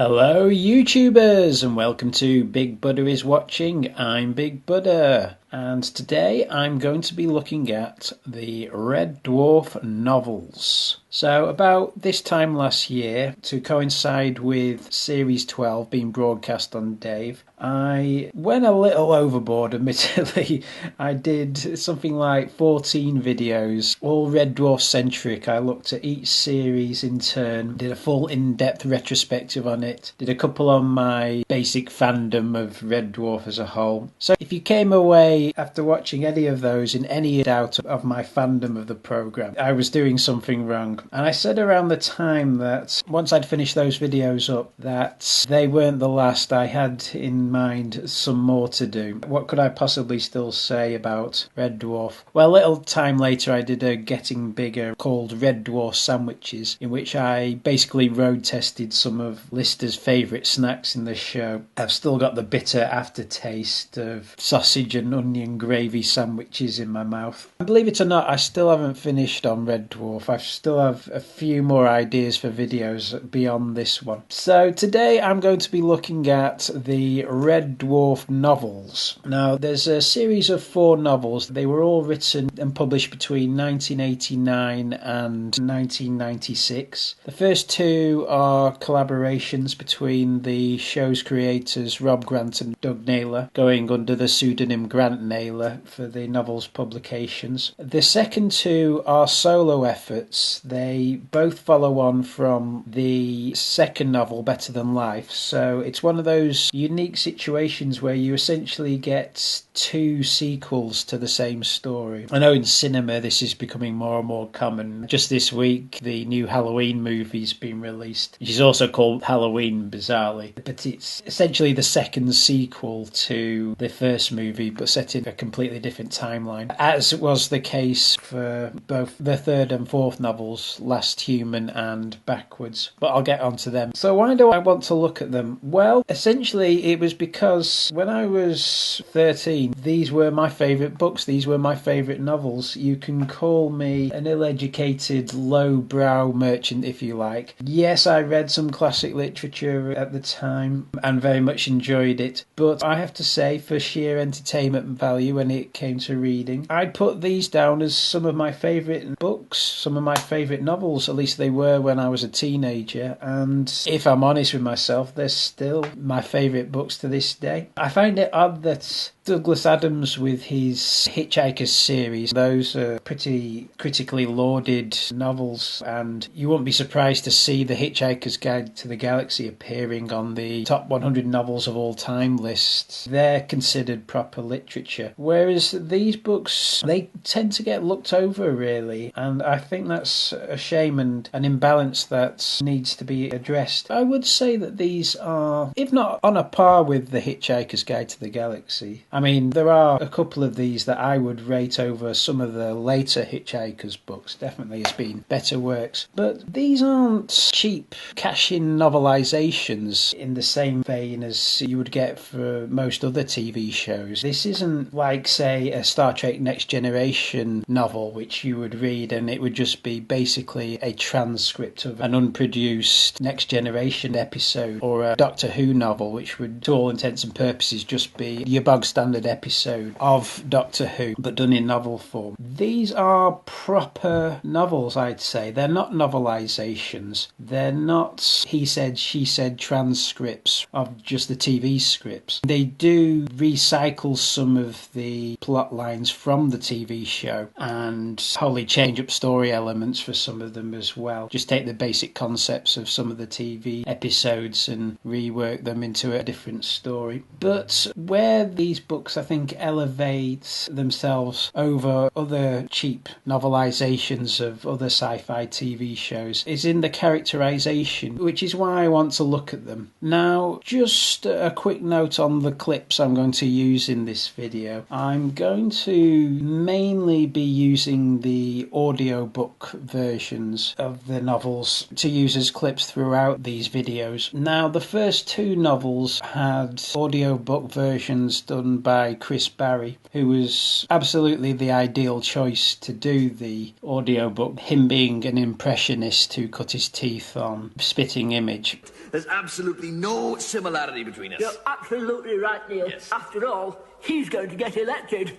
Hello YouTubers and welcome to Big Buddha is Watching. I'm Big Buddha and today I'm going to be looking at the Red Dwarf novels. So about this time last year, to coincide with Series 12 being broadcast on Dave, I went a little overboard, admittedly. I did something like 14 videos, all Red Dwarf centric. I looked at each series in turn, did a full in-depth retrospective on it, did a couple on my basic fandom of Red Dwarf as a whole. So if you came away after watching any of those in any doubt of my fandom of the programme, I was doing something wrong. And I said around the time that once I'd finished those videos up that they weren't the last. I had in mind some more to do. What could I possibly still say about Red Dwarf? Well, a little time later I did a Getting Bigger called Red Dwarf Sandwiches, in which I basically road tested some of Lister's favourite snacks in the show. I've still got the bitter aftertaste of sausage and onion gravy sandwiches in my mouth. And believe it or not, I still haven't finished on Red Dwarf. I still have a few more ideas for videos beyond this one. So today I'm going to be looking at the Red Dwarf novels. Now there's a series of 4 novels. They were all written and published between 1989 and 1996. The first 2 are collaborations between the show's creators Rob Grant and Doug Naylor, going under the pseudonym Grant Naylor for the novel's publications. The second 2 are solo efforts. They both follow on from the second novel, Better Than Life, so it's one of those unique situations where you essentially get 2 sequels to the same story. I know in cinema this is becoming more and more common. Just this week the new Halloween movie's been released, which is also called Halloween bizarrely, but it's essentially the second sequel to the first movie but set in a completely different timeline, as was the case for both the third and fourth novels, Last Human and Backwards, but I'll get onto them. So why do I want to look at them? Well, essentially it was because when I was 13, these were my favourite books, these were my favourite novels. You can call me an ill-educated, low-brow merchant if you like. Yes, I read some classic literature at the time and very much enjoyed it, but I have to say, for sheer entertainment value when it came to reading, I'd put these down as some of my favourite books, some of my favourite novels, at least they were when I was a teenager, and if I'm honest with myself, they're still my favourite books to this day. I find it odd that Douglas Adams with his Hitchhiker's series, those are pretty critically lauded novels, and you won't be surprised to see The Hitchhiker's Guide to the Galaxy appearing on the top 100 novels of all time lists. They're considered proper literature, whereas these books, they tend to get looked over really, and I think that's a shame and an imbalance that needs to be addressed. I would say that these are, if not on a par with The Hitchhiker's Guide to the Galaxy. I mean, there are a couple of these that I would rate over some of the later Hitchhiker's books, definitely as being better works. But these aren't cheap cash-in novelizations in the same vein as you would get for most other TV shows. This isn't like, say, a Star Trek Next Generation novel, which you would read and it would just be basically a transcript of an unproduced Next Generation episode, or a Doctor Who novel, which would, to all intents and purposes, just be your bog standard episode of Doctor Who, but done in novel form. These are proper novels, I'd say. They're not novelizations. They're not he said, she said transcripts of just the TV scripts. They do recycle some of the plot lines from the TV show and wholly change up story elements for some of them as well. Just take the basic concepts of some of the TV episodes and rework them into a different story. But where these books, I think, elevate themselves over other cheap novelizations of other sci-fi TV shows is in the characterization, which is why I want to look at them. Now, just a quick note on the clips I'm going to use in this video. I'm going to mainly be using the audiobook versions of the novels to use as clips throughout these videos. Now, the first 2 novels had audiobook versions done by Chris Barry, who was absolutely the ideal choice to do the audiobook, him being an impressionist who cut his teeth on spitting image. There's absolutely no similarity between us. You're absolutely right, Neil. Yes. After all, he's going to get elected.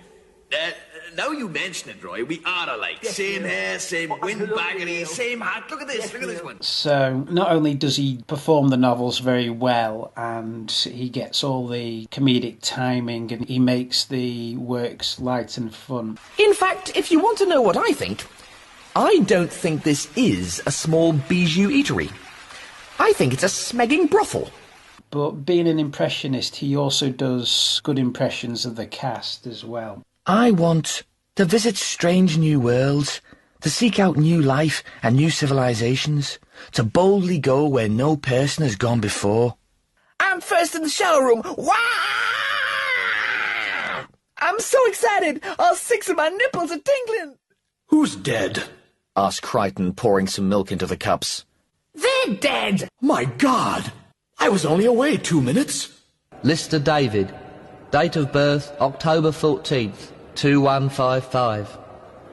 Now you mention it, Roy, we are alike. Yes, same Neil. hair, same windbaggery, Neil. same hat. Look at this, Yes, look at this Neil. one. So not only does he perform the novels very well, and he gets all the comedic timing, and he makes the works light and fun. In fact, if you want to know what I don't think this is a small bijou eatery. I think it's a smegging brothel. But being an impressionist, he also does good impressions of the cast as well. I want to visit strange new worlds, to seek out new life and new civilizations, to boldly go where no person has gone before. I'm first in the shower room. Wow! I'm so excited. All 6 of my nipples are tingling. Who's dead? Asked Crichton, pouring some milk into the cups. They're dead! My God! I was only away 2 minutes. Lister David. Date of birth, October 14th, 2155.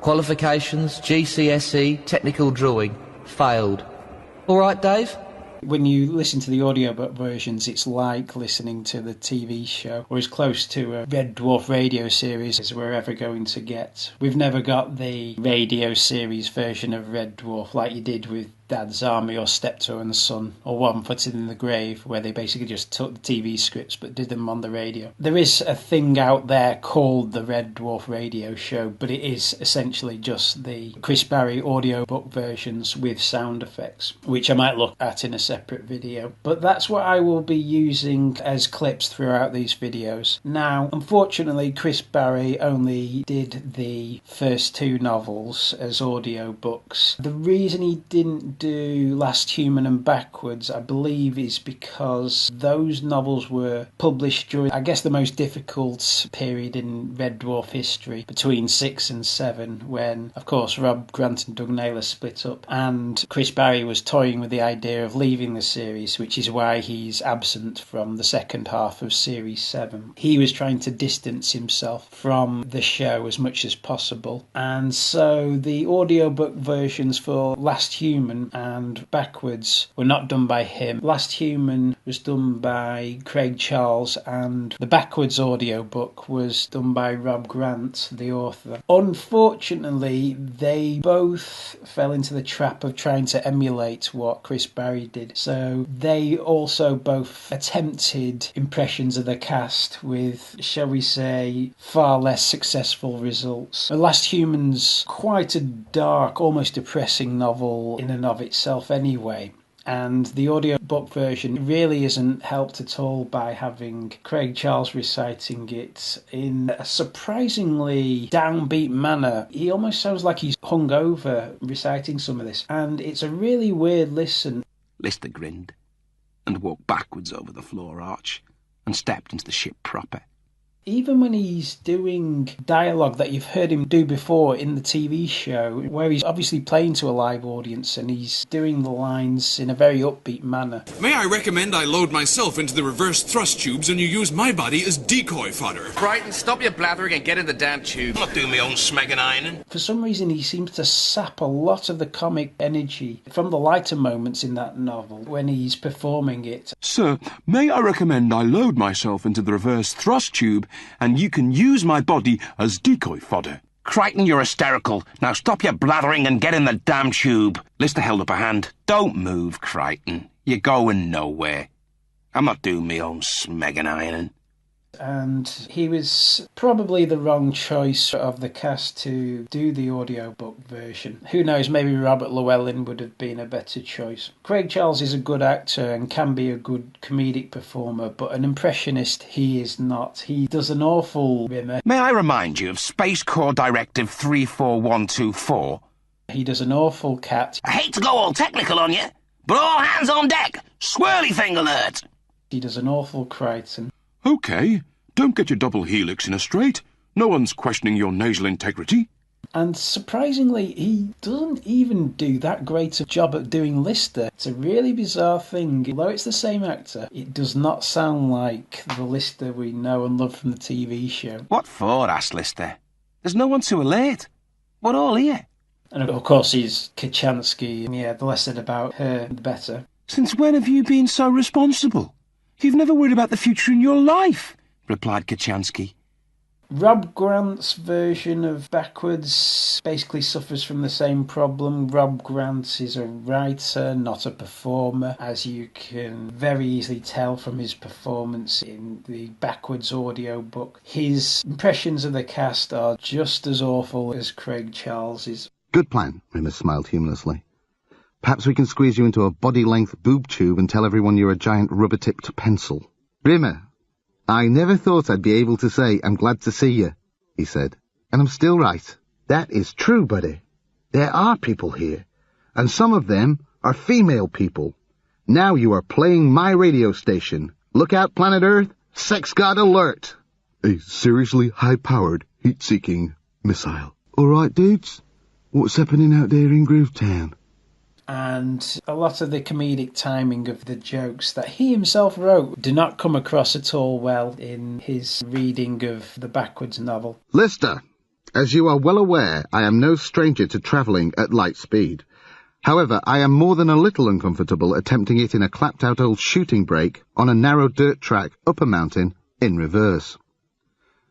Qualifications, GCSE, technical drawing. Failed. All right, Dave? When you listen to the audiobook versions, it's like listening to the TV show, or as close to a Red Dwarf radio series as we're ever going to get. We've never got the radio series version of Red Dwarf like you did with Dad's Army or Steptoe and Son or One Foot in the Grave, where they basically just took the TV scripts but did them on the radio. There is a thing out there called the Red Dwarf radio show, but it is essentially just the Chris Barry audiobook versions with sound effects, which I might look at in a separate video. But that's what I will be using as clips throughout these videos. Now, unfortunately, Chris Barry only did the first 2 novels as audiobooks. The reason he didn't do Last Human and Backwards, I believe, is because those novels were published during, I guess, the most difficult period in Red Dwarf history, between 6 and 7, when, of course, Rob Grant and Doug Naylor split up, and Chris Barry was toying with the idea of leaving the series, which is why he's absent from the second half of Series 7. He was trying to distance himself from the show as much as possible, and so the audiobook versions for Last Human and Backwards were not done by him. Last Human was done by Craig Charles, and the Backwards audiobook was done by Rob Grant, the author. Unfortunately, they both fell into the trap of trying to emulate what Chris Barry did, so they also both attempted impressions of the cast with, shall we say, far less successful results. The Last Human's quite a dark, almost depressing novel in and of itself anyway, and the audiobook version really isn't helped at all by having Craig Charles reciting it in a surprisingly downbeat manner. He almost sounds like he's hungover reciting some of this, and it's a really weird listen. Lister grinned and walked backwards over the floor arch and stepped into the ship proper. Even when he's doing dialogue that you've heard him do before in the TV show, where he's obviously playing to a live audience and he's doing the lines in a very upbeat manner. May I recommend I load myself into the reverse thrust tubes and you use my body as decoy fodder? Crichton, stop your blathering and get in the damn tube. I'm not doing my own smegging ironing. For some reason, he seems to sap a lot of the comic energy from the lighter moments in that novel when he's performing it. Sir, may I recommend I load myself into the reverse thrust tube and you can use my body as decoy fodder? Crichton, you're hysterical. Now stop your blathering and get in the damn tube. Lister held up a hand. Don't move, Crichton. You're going nowhere. I'm not doing me own smegging ironing. And he was probably the wrong choice of the cast to do the audiobook version. Who knows, maybe Robert Llewellyn would have been a better choice. Craig Charles is a good actor and can be a good comedic performer, but an impressionist he is not. He does an awful rimmer. May I remind you of Space Corps Directive 34124? He does an awful cat. I hate to go all technical on you, but all hands on deck. Swirly thing alert. He does an awful Crichton. OK, don't get your double helix in a straight. No one's questioning your nasal integrity. And surprisingly, he doesn't even do that great a job at doing Lister. It's a really bizarre thing. Although it's the same actor, it does not sound like the Lister we know and love from the TV show. What for, asked Lister? There's no one to alert. We're all here. And of course he's Kachansky. Yeah, the less said about her, the better. Since when have you been so responsible? You've never worried about the future in your life, replied Kachansky. Rob Grant's version of Backwards basically suffers from the same problem. Rob Grant is a writer, not a performer, as you can very easily tell from his performance in the Backwards audiobook. His impressions of the cast are just as awful as Craig Charles's. Good plan, Rimmer smiled humorously. Perhaps we can squeeze you into a body-length boob tube and tell everyone you're a giant rubber-tipped pencil. Rimmer, I never thought I'd be able to say, I'm glad to see you, he said. And I'm still right. That is true, buddy. There are people here, and some of them are female people. Now you are playing my radio station. Look out, planet Earth. Sex God alert. A seriously high-powered, heat-seeking missile. All right, dudes? What's happening out there in Groovetown? And a lot of the comedic timing of the jokes that he himself wrote do not come across at all well in his reading of the Backwards novel. Lister, as you are well aware, I am no stranger to travelling at light speed. However, I am more than a little uncomfortable attempting it in a clapped-out old shooting brake on a narrow dirt track up a mountain in reverse.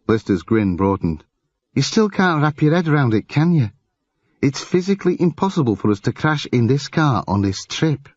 Lister's grin broadened. You still can't wrap your head around it, can you? It's physically impossible for us to crash in this car on this trip.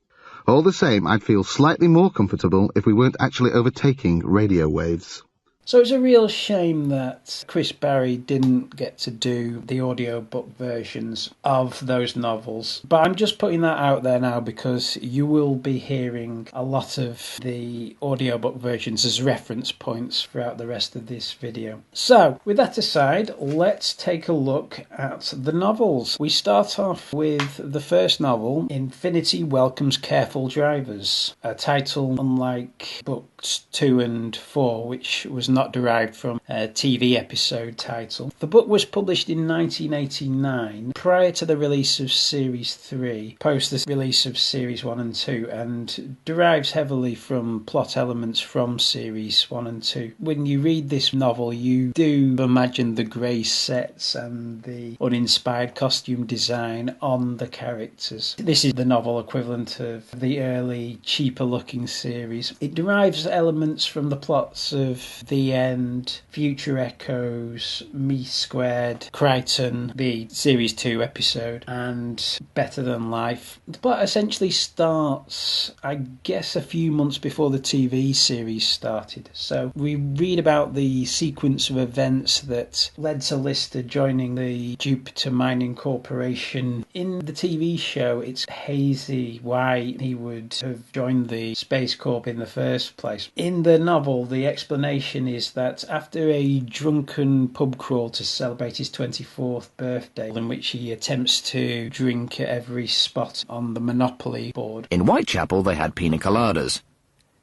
All the same, I'd feel slightly more comfortable if we weren't actually overtaking radio waves. So it's a real shame that Chris Barry didn't get to do the audiobook versions of those novels. But I'm just putting that out there now because you will be hearing a lot of the audiobook versions as reference points throughout the rest of this video. So, with that aside, let's take a look at the novels. We start off with the first novel, Infinity Welcomes Careful Drivers, a title unlike books 2 and 4, which was not derived from a TV episode title. The book was published in 1989, prior to the release of Series 3, post the release of Series 1 and 2, and derives heavily from plot elements from Series 1 and 2. When you read this novel, you do imagine the grey sets and the uninspired costume design on the characters. This is the novel equivalent of the early, cheaper-looking series. It derives elements from the plots of The End, Future Echoes, Me Squared, Crichton, the Series 2 episode, and Better Than Life. The plot essentially starts, I guess, a few months before the TV series started. So we read about the sequence of events that led to Lister joining the Jupiter Mining Corporation. In the TV show, it's hazy why he would have joined the Space Corp in the first place. In the novel, the explanation is that after a drunken pub crawl to celebrate his 24th birthday, in which he attempts to drink at every spot on the Monopoly board. In Whitechapel they had pina coladas.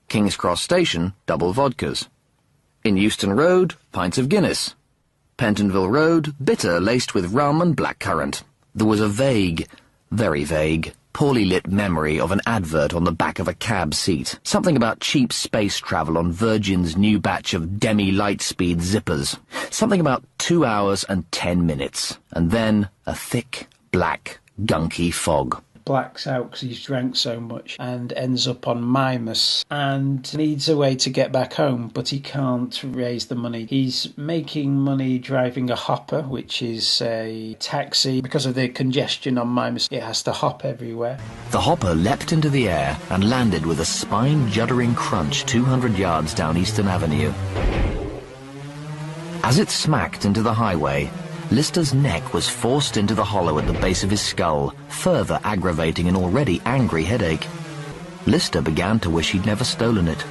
King's Cross Station, double vodkas. In Euston Road, pints of Guinness. Pentonville Road, bitter laced with rum and blackcurrant. There was a vague, very vague, poorly lit memory of an advert on the back of a cab seat. Something about cheap space travel on Virgin's new batch of demi-lightspeed zippers. Something about 2 hours and 10 minutes. And then a thick, black, gunky fog. Blacks out because he's drank so much and ends up on Mimas and needs a way to get back home, but he can't raise the money. He's making money driving a hopper, which is a taxi. Because of the congestion on Mimas, it has to hop everywhere. The hopper leapt into the air and landed with a spine-juddering crunch 200 yards down Eastern Avenue. As it smacked into the highway, Lister's neck was forced into the hollow at the base of his skull, further aggravating an already angry headache. Lister began to wish he'd never stolen it.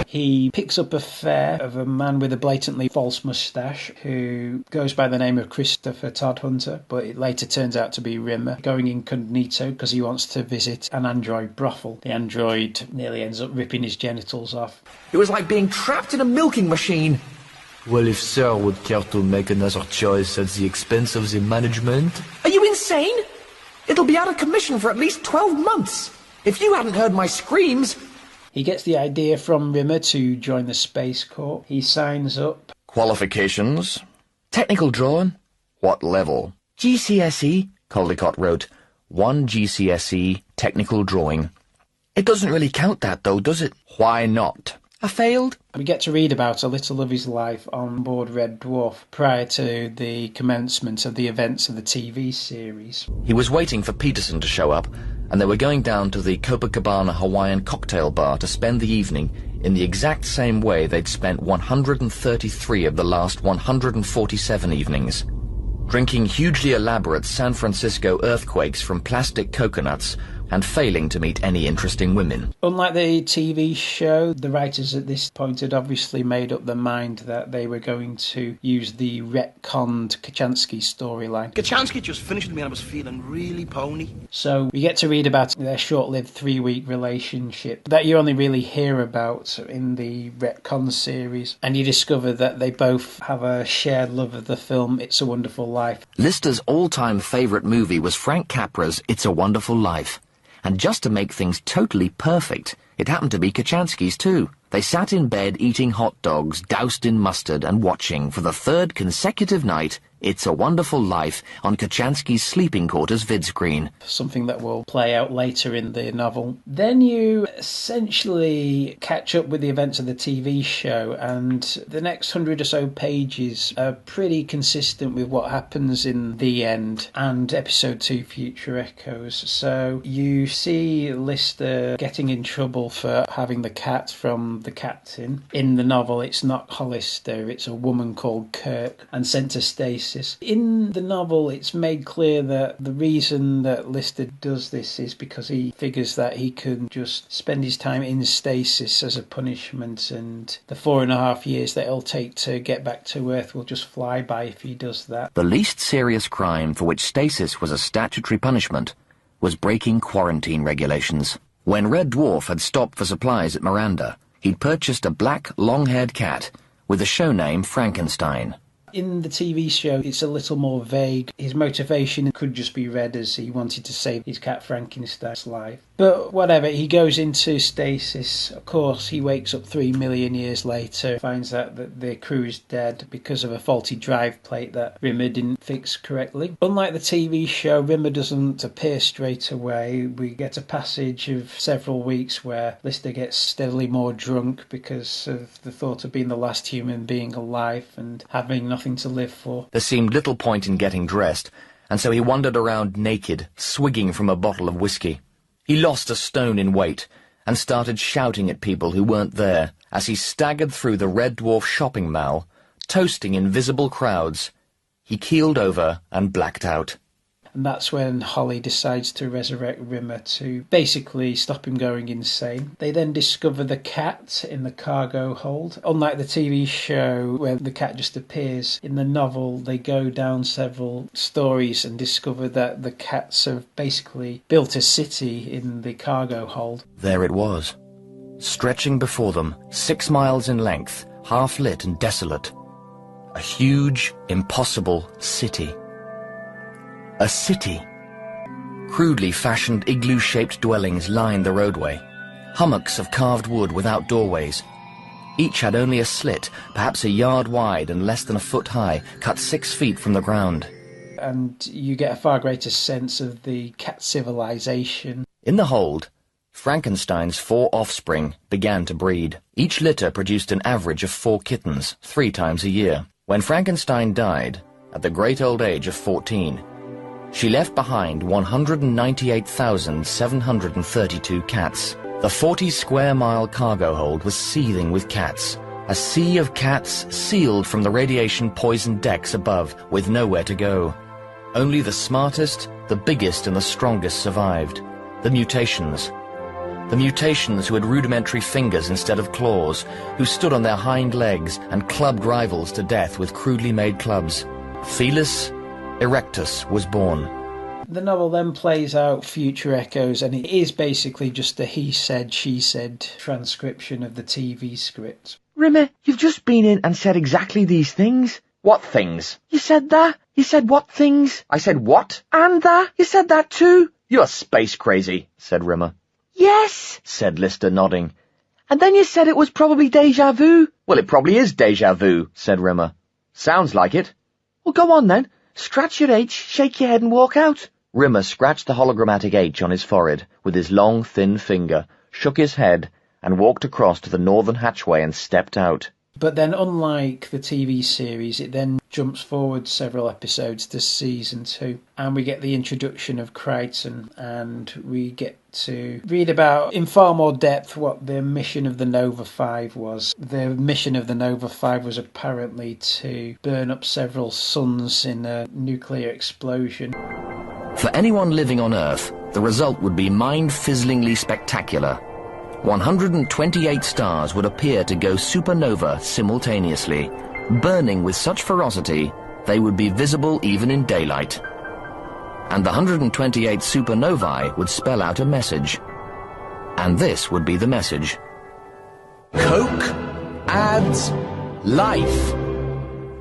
He picks up a fare of a man with a blatantly false moustache who goes by the name of Christopher Todhunter, but it later turns out to be Rimmer, going incognito because he wants to visit an android brothel. The android nearly ends up ripping his genitals off. It was like being trapped in a milking machine. Well, if Sir would care to make another choice at the expense of the management... Are you insane? It'll be out of commission for at least 12 months. If you hadn't heard my screams... He gets the idea from Rimmer to join the Space Corps. He signs up. Qualifications? Technical drawing? What level? GCSE, Caldecott wrote. 1 GCSE technical drawing. It doesn't really count that, though, does it? Why not? I failed. We get to read about a little of his life on board Red Dwarf prior to the commencement of the events of the TV series. He was waiting for Peterson to show up, and they were going down to the Copacabana Hawaiian cocktail bar to spend the evening in the exact same way they'd spent 133 of the last 147 evenings. Drinking hugely elaborate San Francisco earthquakes from plastic coconuts and failing to meet any interesting women. Unlike the TV show, the writers at this point had obviously made up their mind that they were going to use the retconned Kachansky storyline. Kachansky just finished with me and I was feeling really pony. So we get to read about their short-lived 3-week relationship that you only really hear about in the retcon series, and you discover that they both have a shared love of the film It's a Wonderful Life. Lister's all-time favourite movie was Frank Capra's It's a Wonderful Life. And just to make things totally perfect, it happened to be Kachansky's too. They sat in bed eating hot dogs, doused in mustard, and watching, for the 3rd consecutive night, It's a Wonderful Life on Kachansky's sleeping quarters vidscreen. Something that will play out later in the novel. Then you essentially catch up with the events of the TV show, and the next 100 or so pages are pretty consistent with what happens in the end and episode 2 Future Echoes. So you see Lister getting in trouble for having the cat from the captain. In the novel, it's not Hollister, it's a woman called Kirk, and sent to stasis. In the novel, it's made clear that the reason that Lister does this is because he figures that he can just spend his time in stasis as a punishment, and the 4.5 years that it'll take to get back to Earth will just fly by if he does that. The least serious crime for which stasis was a statutory punishment was breaking quarantine regulations. When Red Dwarf had stopped for supplies at Miranda, he'd purchased a black, long-haired cat with the show name Frankenstein. In the TV show, it's a little more vague. His motivation could just be read as he wanted to save his cat Frankenstein's life. But whatever, he goes into stasis. Of course, he wakes up 3 million years later, finds out that the crew is dead because of a faulty drive plate that Rimmer didn't fix correctly. Unlike the TV show, Rimmer doesn't appear straight away. We get a passage of several weeks where Lister gets steadily more drunk because of the thought of being the last human being alive and having nothing to live for. There seemed little point in getting dressed, and so he wandered around naked, swigging from a bottle of whiskey. He lost a stone in weight and started shouting at people who weren't there as he staggered through the Red Dwarf shopping mall, toasting invisible crowds. He keeled over and blacked out. And that's when Holly decides to resurrect Rimmer to basically stop him going insane. They then discover the cat in the cargo hold. Unlike the TV show where the cat just appears, in the novel they go down several stories and discover that the cats have basically built a city in the cargo hold. There it was, stretching before them, 6 miles in length, half-lit and desolate. A huge, impossible city. A city. Crudely fashioned igloo-shaped dwellings lined the roadway. Hummocks of carved wood without doorways. Each had only a slit, perhaps a yard wide and less than a foot high, cut 6 feet from the ground. And you get a far greater sense of the cat civilization. In the hold, Frankenstein's 4 offspring began to breed. Each litter produced an average of 4 kittens, 3 times a year. When Frankenstein died, at the great old age of 14, she left behind 198,732 cats. The 40-square-mile cargo hold was seething with cats, a sea of cats sealed from the radiation-poisoned decks above with nowhere to go. Only the smartest, the biggest and the strongest survived. The mutations. The mutations who had rudimentary fingers instead of claws, who stood on their hind legs and clubbed rivals to death with crudely made clubs. Felis Erectus was born. The novel then plays out future echoes, and it is basically just a he said, she said transcription of the TV script. Rimmer, you've just been in and said exactly these things. What things? You said that. You said what things? I said what? And that. You said that too. You're space crazy, said Rimmer. Yes, said Lister, nodding. And then you said it was probably déjà vu. Well, it probably is déjà vu, said Rimmer. Sounds like it. Well, go on then. Scratch your H, shake your head and walk out. Rimmer scratched the hologrammatic H on his forehead with his long, thin finger, shook his head, and walked across to the northern hatchway and stepped out. But then, unlike the TV series, it then jumps forward several episodes to season 2, and we get the introduction of Crichton, and we get to read about, in far more depth, what the mission of the Nova 5 was. The mission of the Nova 5 was apparently to burn up several suns in a nuclear explosion. For anyone living on Earth, the result would be mind-fizzlingly spectacular. 128 stars would appear to go supernova simultaneously, burning with such ferocity they would be visible even in daylight. And the 128 supernovae would spell out a message. And this would be the message. Coke adds life.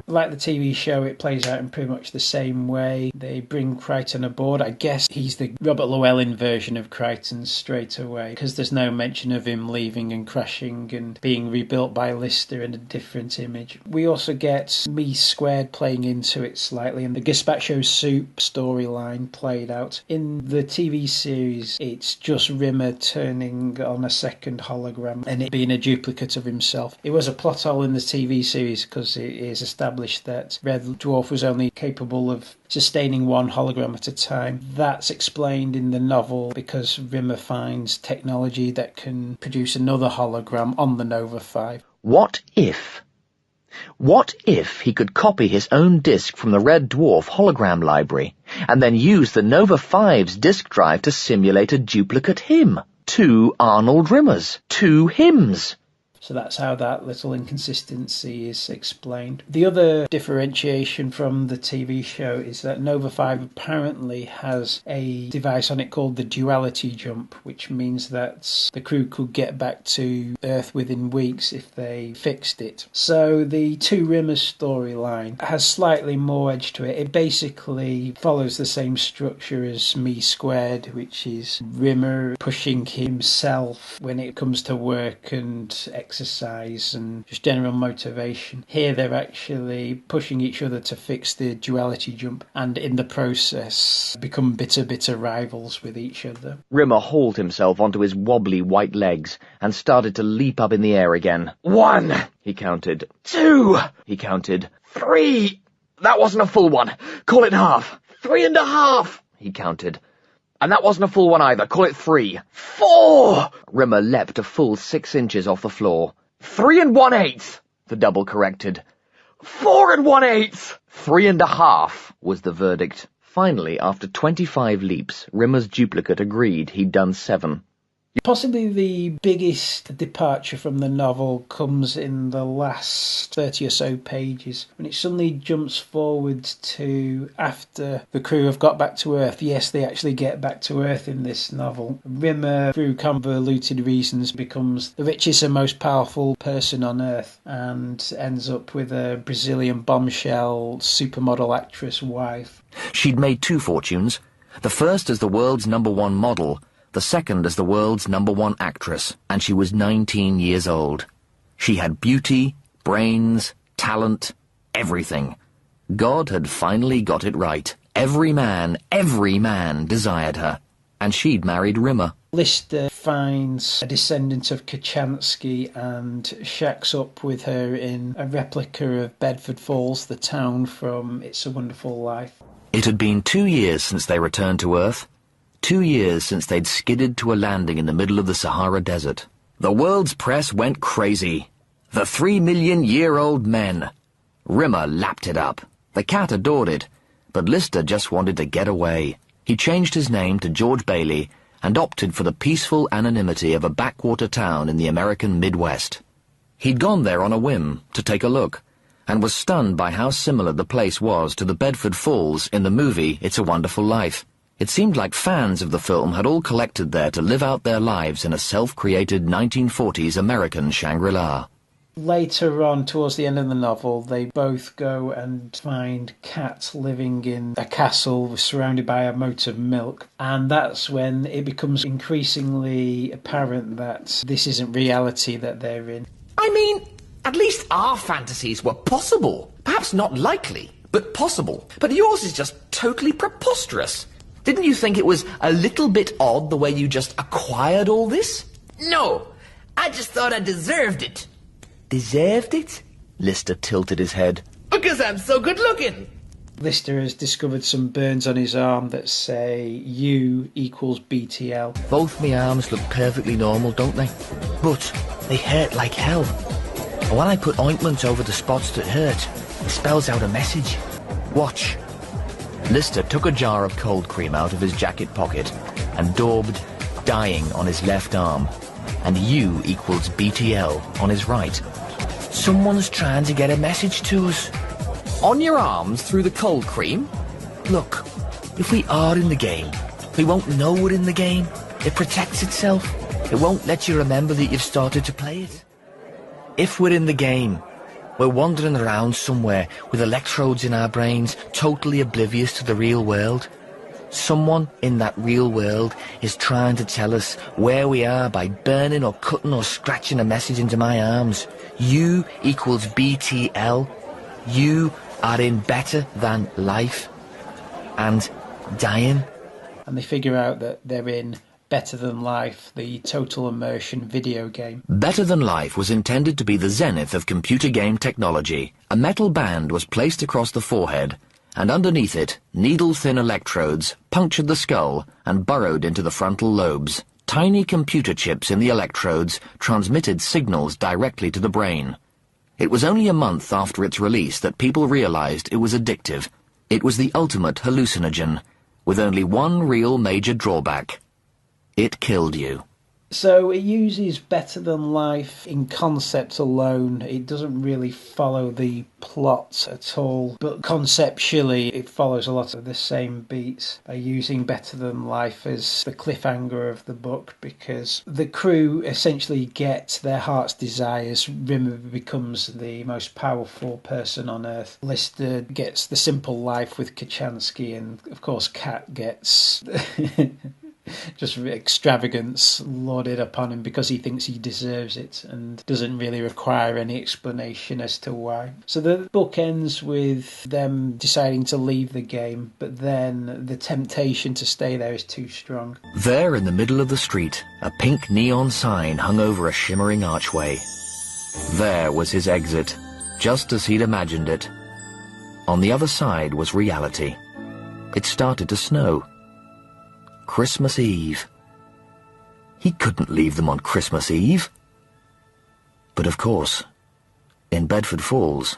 Like the TV show, it plays out in pretty much the same way. They bring Crichton aboard. I guess he's the Robert Llewellyn version of Crichton straight away, because there's no mention of him leaving and crashing and being rebuilt by Lister in a different image. We also get Me Squared playing into it slightly, and the Gazpacho Soup storyline played out. In the TV series, it's just Rimmer turning on a second hologram and it being a duplicate of himself. It was a plot hole in the TV series because it is established that Red Dwarf was only capable of sustaining one hologram at a time. That's explained in the novel because Rimmer finds technology that can produce another hologram on the Nova 5. What if he could copy his own disc from the Red Dwarf hologram library and then use the Nova 5's disk drive to simulate a duplicate him? 2 Arnold Rimmers. 2 hymns. So that's how that little inconsistency is explained. The other differentiation from the TV show is that Nova 5 apparently has a device on it called the duality jump, which means that the crew could get back to Earth within weeks if they fixed it. So the 2 Rimmers storyline has slightly more edge to it. It basically follows the same structure as Me Squared, which is Rimmer pushing himself when it comes to work and exercise and just general motivation. Here they're actually pushing each other to fix the duality jump and in the process become bitter rivals with each other. Rimmer hauled himself onto his wobbly white legs and started to leap up in the air again. 1, he counted. 2, he counted. 3, that wasn't a full one. Call it half. 3.5, he counted. And that wasn't a full one either. Call it 3. 4! Rimmer leapt a full 6 inches off the floor. 3 1/8, the double corrected. 4 1/8! 3.5 was the verdict. Finally, after 25 leaps, Rimmer's duplicate agreed he'd done 7. Possibly the biggest departure from the novel comes in the last 30 or so pages, when it suddenly jumps forward to after the crew have got back to Earth. Yes, they actually get back to Earth in this novel. Rimmer, through convoluted reasons, becomes the richest and most powerful person on Earth and ends up with a Brazilian bombshell supermodel actress wife. She'd made 2 fortunes, the first as the world's #1 model, the second as the world's #1 actress, and she was 19 years old. She had beauty, brains, talent, everything. God had finally got it right. Every man desired her, and she'd married Rimmer. Lister finds a descendant of Kachansky and shacks up with her in a replica of Bedford Falls, the town from It's a Wonderful Life. It had been 2 years since they returned to Earth. 2 years since they'd skidded to a landing in the middle of the Sahara Desert. The world's press went crazy. The 3-million-year-old men. Rimmer lapped it up. The cat adored it, but Lister just wanted to get away. He changed his name to George Bailey and opted for the peaceful anonymity of a backwater town in the American Midwest. He'd gone there on a whim to take a look, and was stunned by how similar the place was to the Bedford Falls in the movie It's a Wonderful Life. It seemed like fans of the film had all collected there to live out their lives in a self-created 1940s American Shangri-La. Later on, towards the end of the novel, they both go and find Kat living in a castle surrounded by a moat of milk. And that's when it becomes increasingly apparent that this isn't reality that they're in. I mean, at least our fantasies were possible. Perhaps not likely, but possible. But yours is just totally preposterous. Didn't you think it was a little bit odd the way you just acquired all this? No, I just thought I deserved it. Deserved it? Lister tilted his head. Because I'm so good looking. Lister has discovered some burns on his arm that say U equals BTL. Both me arms look perfectly normal, don't they? But they hurt like hell. And when I put ointment over the spots that hurt, it spells out a message. Watch. Lister took a jar of cold cream out of his jacket pocket and daubed dying on his left arm, and U equals BTL on his right. Someone's trying to get a message to us. On your arms through the cold cream? Look, if we are in the game, we won't know we're in the game. It protects itself. It won't let you remember that you've started to play it. If we're in the game, we're wandering around somewhere with electrodes in our brains, totally oblivious to the real world. Someone in that real world is trying to tell us where we are by burning or cutting or scratching a message into my arms. U equals BTL. You are in better than life. And dying. And they figure out that they're in Better Than Life, the total immersion video game. Better Than Life was intended to be the zenith of computer game technology. A metal band was placed across the forehead, and underneath it, needle-thin electrodes punctured the skull and burrowed into the frontal lobes. Tiny computer chips in the electrodes transmitted signals directly to the brain. It was only a month after its release that people realized it was addictive. It was the ultimate hallucinogen, with only one real major drawback. It killed you. So it uses Better Than Life in concept alone. It doesn't really follow the plot at all, but conceptually it follows a lot of the same beats by using Better Than Life as the cliffhanger of the book, because the crew essentially get their heart's desires. Rimmer becomes the most powerful person on Earth. Lister gets the simple life with Kachansky, and of course Kat gets... just extravagance lauded upon him because he thinks he deserves it and doesn't really require any explanation as to why. So the book ends with them deciding to leave the game, but then the temptation to stay there is too strong. There in the middle of the street, a pink neon sign hung over a shimmering archway. There was his exit, just as he'd imagined it. On the other side was reality. It started to snow. Christmas Eve. He couldn't leave them on Christmas Eve. But of course, in Bedford Falls,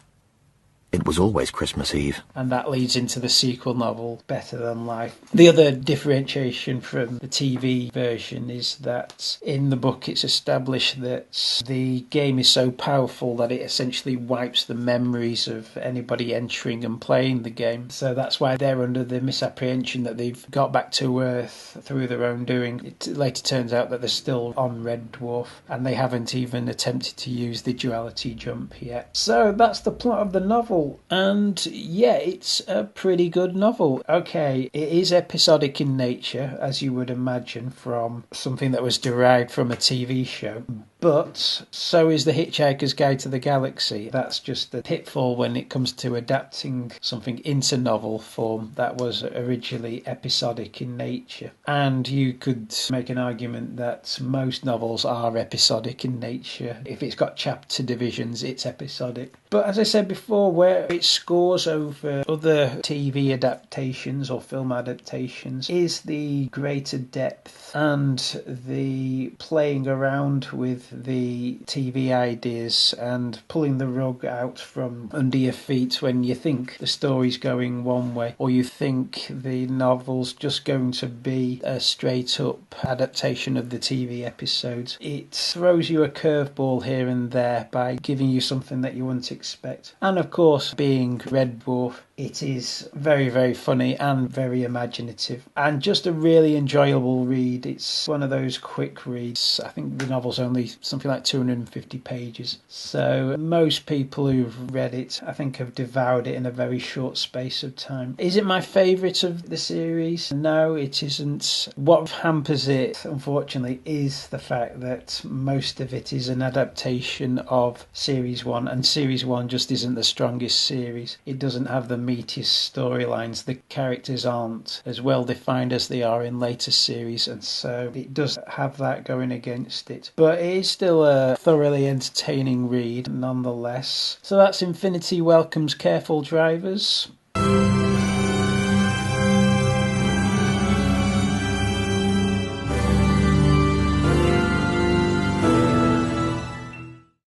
it was always Christmas Eve. And that leads into the sequel novel, Better Than Life. The other differentiation from the TV version is that in the book it's established that the game is so powerful that it essentially wipes the memories of anybody entering and playing the game. So that's why they're under the misapprehension that they've got back to Earth through their own doing. It later turns out that they're still on Red Dwarf, and they haven't even attempted to use the duality jump yet. So that's the plot of the novel. And yeah, it's a pretty good novel. Okay, it is episodic in nature, as you would imagine from something that was derived from a TV show. But so is The Hitchhiker's Guide to the Galaxy. That's just a pitfall when it comes to adapting something into novel form that was originally episodic in nature. And you could make an argument that most novels are episodic in nature. If it's got chapter divisions, it's episodic. But as I said before, where it scores over other TV adaptations or film adaptations is the greater depth and the playing around with the TV ideas and pulling the rug out from under your feet when you think the story's going one way, or you think the novel's just going to be a straight up adaptation of the TV episodes. It throws you a curveball here and there by giving you something that you wouldn't expect. And of course, being Red Dwarf, It is very, very funny and very imaginative, and just a really enjoyable read. It's one of those quick reads. I think the novel's only something like 250 pages, so most people who've read it, I think, have devoured it in a very short space of time. Is it my favourite of the series? No, it isn't. What hampers it, unfortunately, is the fact that most of it is an adaptation of Series 1, and Series 1 just isn't the strongest series. It doesn't have the meatiest storylines. The characters aren't as well defined as they are in later series, and so it does have that going against it. But it is still a thoroughly entertaining read nonetheless. So that's Infinity Welcomes Careful Drivers.